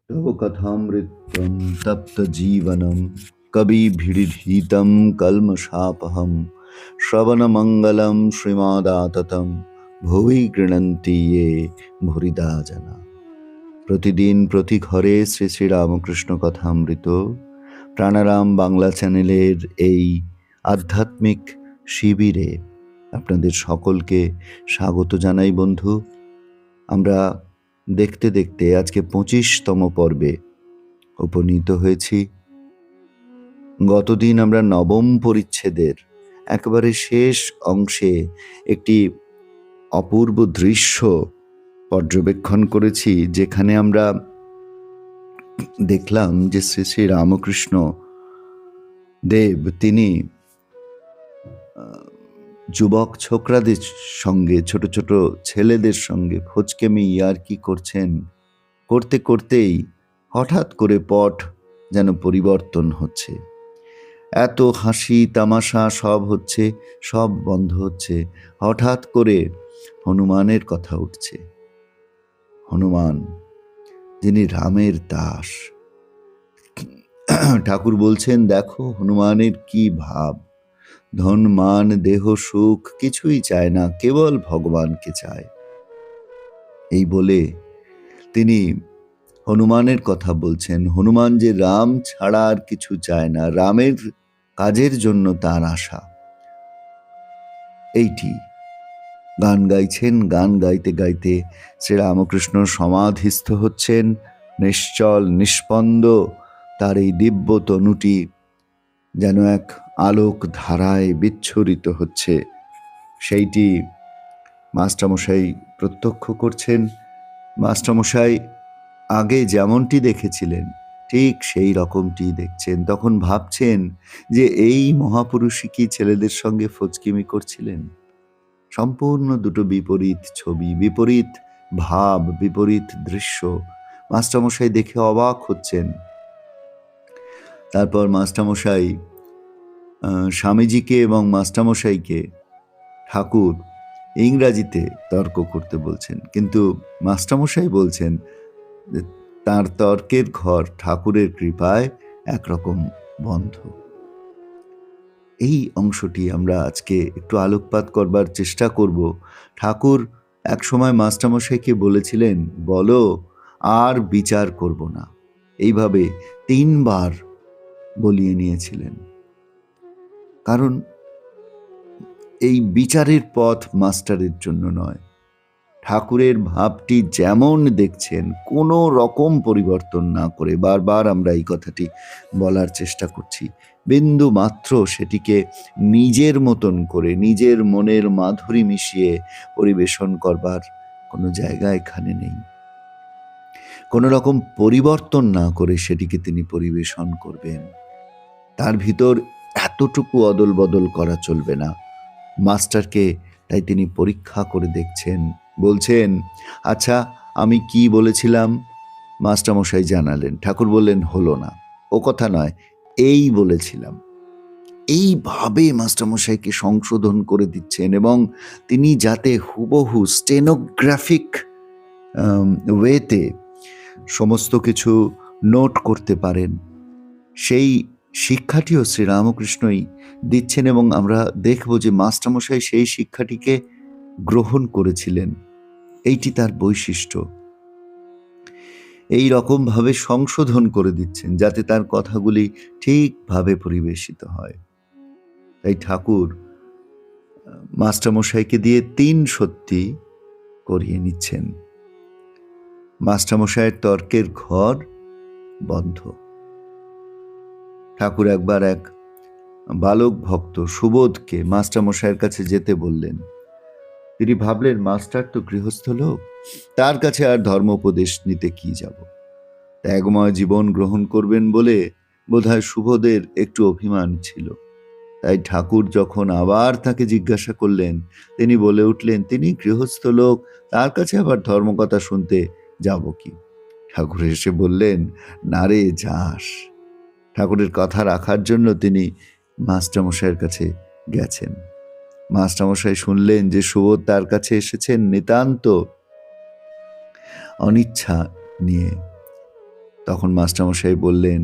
तव कथामृतं तप्तजीवनं कविभिरीडितं कल्मषापहं श्रवणमङ्गलं श्रीमदाततं ভুবি গৃণন্তি ये ভুরিদা জানা। প্রতিদিন প্রতি ঘরে শ্রী শ্রী রামকৃষ্ণ কথামৃত প্রাণারাম বাংলা চ্যানেলের এই আধ্যাত্মিক শিবিরে আপনাদের সকলকে স্বাগত জানাই। বন্ধু, আমরা দেখতে দেখতে আজকে 25তম পর্বে উপনীত হয়েছি। গতদিন আমরা নবম পরিচ্ছেদের একেবারে শেষ অংশে একটি অপূর্ব দৃশ্য পর্যবেক্ষণ করেছি, যেখানে আমরা দেখলাম যে শ্রী শ্রী রামকৃষ্ণ দেব তিনি যুবক ছোকরাদের সঙ্গে, ছোট ছোট ছেলেদের সঙ্গে ফচকেমি ইয়ার্কি করছেন। করতে করতেই হঠাৎ করে পট যেন পরিবর্তন হচ্ছে। এত হাসি তামাশা সব হচ্ছে, সব বন্ধ হচ্ছে। হঠাৎ করে হনুমানের কথা উঠছে। হনুমান যিনি রামের দাস। ঠাকুর বলছেন, দেখো হনুমানের কি ভাব। ধন মান দেহ সুখ কিছুই চায় না, কেবল ভগবানকে চায়। এই বলে তিনি হনুমানের কথা বলছেন। হনুমান যে রাম ছাড়া আর কিছু চায় না, রামের কাজের জন্য তার আশা। এইটি গান গাইছেন। গান গাইতে গাইতে শ্রীরামকৃষ্ণ সমাধিস্থ হচ্ছেন। নিশ্চল নিষ্পন্দ তার এই দিব্য তনুটি যেন এক আলোক ধারায় বিচ্ছুরিত হচ্ছে। সেইটি মাস্টারমশাই প্রত্যক্ষ করছেন। মাস্টারমশাই আগে যেমনটি দেখেছিলেন ঠিক সেই রকমটি দেখছেন। তখন ভাবছেন যে এই মহাপুরুষই কি ছেলেদের সঙ্গে ফচকিমি করছিলেন? সম্পূর্ণ দুটো বিপরীত ছবি, বিপরীত ভাব, বিপরীত দৃশ্য। মাস্টারমশাই দেখে অবাক হচ্ছেন। তারপর মাস্টারমশাই স্বামীজিকে এবং মাস্টারমশাইকে ঠাকুর ইংরাজিতে তর্ক করতে বলছেন, কিন্তু মাস্টারমশাই বলছেন তার তর্কের ঘর ঠাকুরের কৃপায় একরকম বন্ধ। এই অংশটি আমরা আজকে একটু আলোকপাত করবার চেষ্টা করব। ঠাকুর এক সময় মাস্টারমশাইকে বলেছিলেন, বলো আর বিচার করব না। এইভাবে 3 বার বলিয়ে নিয়েছিলেন। কারণ এই বিচারের পথ মাস্টারের জন্য নয়। ঠাকুরের ভাবটি যেমন দেখছেন কোনো রকম পরিবর্তন না করে, বারবার আমরা এই কথাটি বলার চেষ্টা করছি, বিন্দু মাত্র সেটিকে নিজের মতন করে, নিজের মনের মাধুরী মিশিয়ে পরিবেশন করবার কোনো জায়গা এখানে নেই। কোনো রকম পরিবর্তন না করে সেটিকে তিনি পরিবেশন করবেন। তার ভিতর এতটুকু অদল বদল করা চলবে না। মাস্টারকে তাই তিনি পরীক্ষা করে দেখছেন। বলছেন, আচ্ছা আমি কি বলেছিলাম? মাস্টারমশাই জানালেন। ঠাকুর বললেন, হলো না, ও কথা নয়, এই বলেছিলাম। এইভাবে মাস্টারমশাইকে সংশোধন করে দিচ্ছেন এবং তিনি যাতে হুবহু স্টেনোগ্রাফিক ওয়েতে সমস্ত কিছু নোট করতে পারেন, সেই শিক্ষাটিও শ্রীরামকৃষ্ণই দিচ্ছেন। এবং আমরা দেখব যে মাস্টারমশাই সেই শিক্ষাটিকে গ্রহণ করেছিলেন। এইটি তার বৈশিষ্ট্য। এই রকমভাবে সংশোধন করে দিচ্ছেন যাতে তার কথাগুলি ঠিকভাবে পরিবেশিত হয়। তাই ঠাকুর মাস্টারমশাইকে দিয়ে 3 সত্যি করিয়ে নিচ্ছেন। মাস্টারমশাইয়ের তর্কের ঘর বন্ধ। ঠাকুর একবার এক বালক ভক্ত সুবোধকে মাস্টারমশাইয়ের কাছে যেতে বললেন। তিনি ভাবলেন, মাস্টার তো গৃহস্থ লোক, তার কাছে আর ধর্মোপদেশ নিতে কি যাব। ত্যাগময় জীবন গ্রহণ করবেন বলে বোধহয় শুভদের একটু অভিমান ছিল। তাই ঠাকুর যখন আবার তাকে জিজ্ঞাসা করলেন, তিনি বলে উঠলেন, তিনি গৃহস্থ লোক, তার কাছে আবার ধর্মকথা শুনতে যাব কি? ঠাকুর এসে বললেন, না রে, যাস। ঠাকুরের কথা রাখার জন্য তিনি মাস্টারমশাইয়ের কাছে গেছেন। মাস্টারমশাই শুনলেন যে সুবোধ তার কাছে এসেছেন নিতান্ত অনিচ্ছা নিয়ে। তখন মাস্টারমশাই বললেন,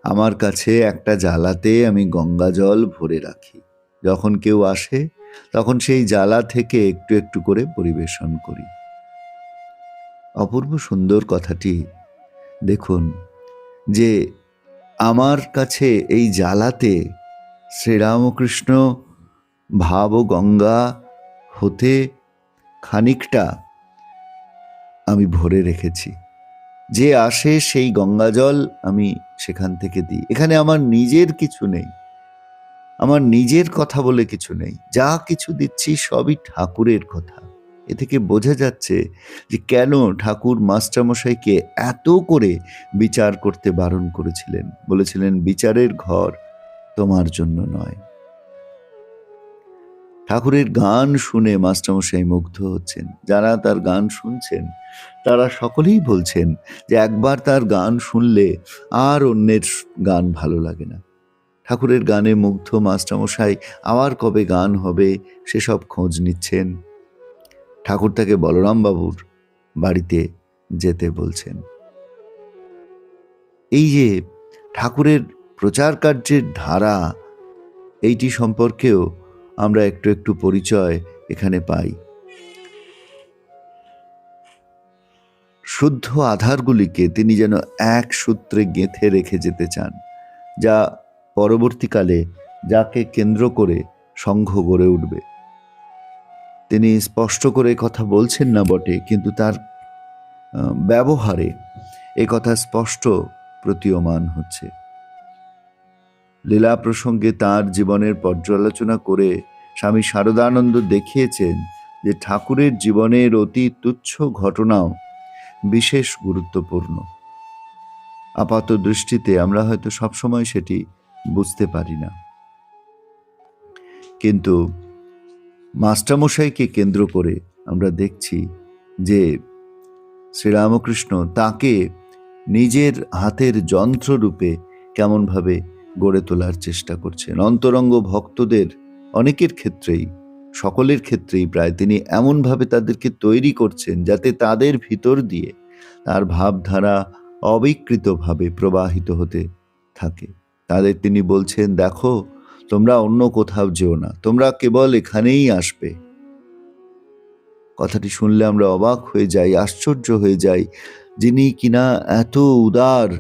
আমার কাছে একটা জালাতে আমি গঙ্গা জল ভরে রাখি, যখন কেউ আসে তখন সেই জালা থেকে একটু একটু করে পরিবেশন করি। অপূর্ব সুন্দর কথাটি দেখুন, যে আমার কাছে এই জালাতে শ্রীরামকৃষ্ণ ভাব ও গঙ্গা হতে খানিকটা আমি ভরে রেখেছি, যে আসে সেই গঙ্গা জল আমি সেখান থেকে দিই। এখানে আমার নিজের কিছু নেই, আমার নিজের কথা বলে কিছু নেই, যা কিছু দিচ্ছি সবই ঠাকুরের কথা। এ থেকে বোঝা যাচ্ছে যে কেন ঠাকুর মাস্টারমশাইকে এত করে বিচার করতে বারণ করেছিলেন, বলেছিলেন বিচারের ঘর তোমার জন্য নয়। ঠাকুরের গান শুনে মাস্টারমশাই মুগ্ধ হচ্ছেন, যারা তার গান শুনছেন তারা সকলেই বলছেন যে একবার তার গান শুনলে আর অন্যের গান ভালো লাগে না। ঠাকুরের গানে মুগ্ধ মাস্টারমশাই আবার কবে গান হবে সেসব খোঁজ নিচ্ছেন। ঠাকুর তাকে বলরাম বাবুর বাড়িতে যেতে বলছেন। এই যে ঠাকুরের প্রচার কার্যের ধারা, এইটি সম্পর্কেও আমরা একটু একটু পরিচয় এখানে পাই। শুদ্ধ আধারগুলিকে তিনি যেন এক সূত্রে গেঁথে রেখে যেতে চান, যা পরবর্তীকালে যাকে কেন্দ্র করে সংঘ গড়ে উঠবে। তিনি স্পষ্ট করে কথা বলছেন না বটে, কিন্তু তার ব্যবহারে এ কথা স্পষ্ট প্রতীয়মান হচ্ছে। লীলা প্রসঙ্গে তার জীবনের পর্যালোচনা করে স্বামী শারদানন্দ দেখিয়েছেন যে ঠাকুরের জীবনের অতি তুচ্ছ ঘটনাও বিশেষ গুরুত্বপূর্ণ। আপাত দৃষ্টিতে আমরা হয়তো সবসময় সেটি বুঝতে পারি না, কিন্তু মাস্টারমশাইকে কেন্দ্র করে আমরা দেখছি যে শ্রীরামকৃষ্ণ তাকে নিজের হাতের যন্ত্ররূপে কেমনভাবে গড়ে তোলার চেষ্টা করছেন। অন্তরঙ্গ ভক্তদের অনেকের ক্ষেত্রেই, সকলের ক্ষেত্রেই প্রায় তিনি এমনভাবে তাদেরকে তৈরি করছেন যাতে তাদের ভিতর দিয়ে তার ভাবধারা অবিকৃতভাবে প্রবাহিত হতে থাকে। তাদের তিনি বলছেন, দেখো, তোমরা অন্য কোথাও যেও না, তোমরা কেবল এখানেই আসবে। কথাটি শুনলে আমরা অবাক হয়ে যাই, আশ্চর্য হয়ে যাই। যিনি কিনা এত উদার,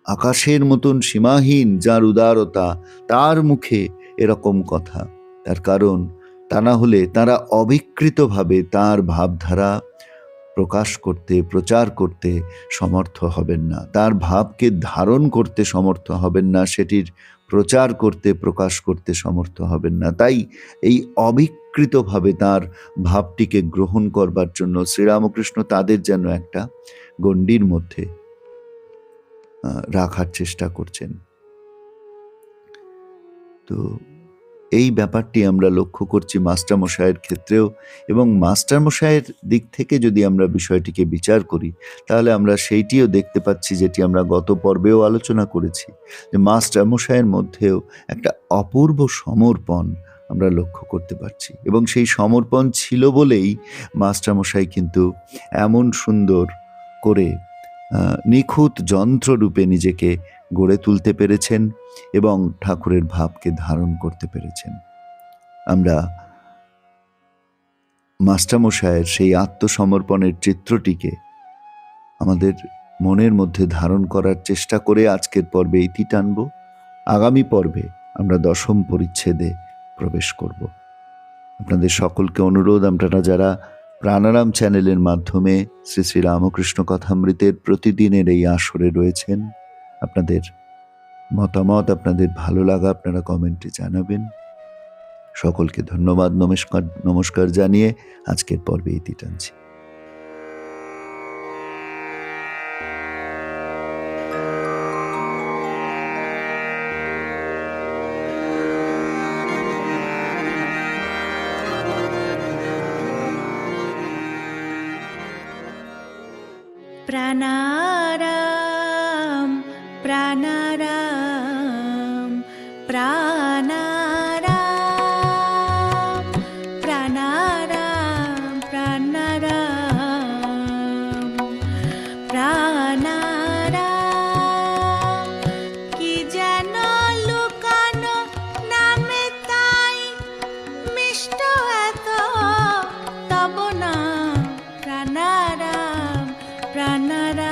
আকাশের মতন সীমাহীন যার উদারতা, তার মুখে এরকম কথা। তার কারণ, তা না হলে তারা অবিকৃতভাবে তার ভাবধারা প্রকাশ করতে, প্রচার করতে সমর্থ হবেন না, তার ভাবকে ধারণ করতে সমর্থ হবেন না, সেটির প্রচার করতে, প্রকাশ করতে সমর্থ হবেন না। তাই এই অবিকৃতভাবে তার ভাবটিকে গ্রহণ করবার জন্য শ্রীরামকৃষ্ণ তাদের যেন একটা গণ্ডির মধ্যে রাখার চেষ্টা করছেন। তো এই ব্যাপারটি আমরা লক্ষ্য করছি মাস্টারমশাইয়ের ক্ষেত্রেও, এবং মাস্টারমশাইয়ের দিক থেকে যদি আমরা বিষয়টিকে বিচার করি তাহলে আমরা সেইটিও দেখতে পাচ্ছি, যেটি আমরা গত পর্বেও আলোচনা করেছি, যে মাস্টারমশাইয়ের মধ্যেও একটা অপূর্ব সমর্পণ আমরা লক্ষ্য করতে পারছি, এবং সেই সমর্পণ ছিল বলেই মাস্টারমশাই কিন্তু এমন সুন্দর করে নিখুঁত যন্ত্ররূপে নিজেকে গড়ে তুলতে পেরেছেন এবং ঠাকুরের ভাবকে ধারণ করতে পেরেছেন। আমরা মাস্টারমশায়ের সেই আত্মসমর্পণের চিত্রটিকে আমাদের মনের মধ্যে ধারণ করার চেষ্টা করে আজকের পর্বে ইতি টানব। আগামী পর্বে আমরা 10ম পরিচ্ছেদে প্রবেশ করব। আপনাদের সকলকে অনুরোধ, আপনারা যারা প্রাণারাম চ্যানেলের মাধ্যমে শ্রী শ্রী রামকৃষ্ণ কথামৃতের প্রতিদিনের এই আসরে রয়েছেন, আপনাদের মতামত, আপনাদের ভালো লাগা আপনারা কমেন্টে জানাবেন। সকলকে ধন্যবাদ, নমস্কার জানিয়ে আজকের পর্বে ইতি টানছি। প্রাণারাম প্রাণারাম প্রাণারাম প্রাণারাম প্রাণারাম প্রাণারাম কি যেন লুকানো নামে তাই মিষ্ট এত তব নাম প্রাণারাম প্রাণারাম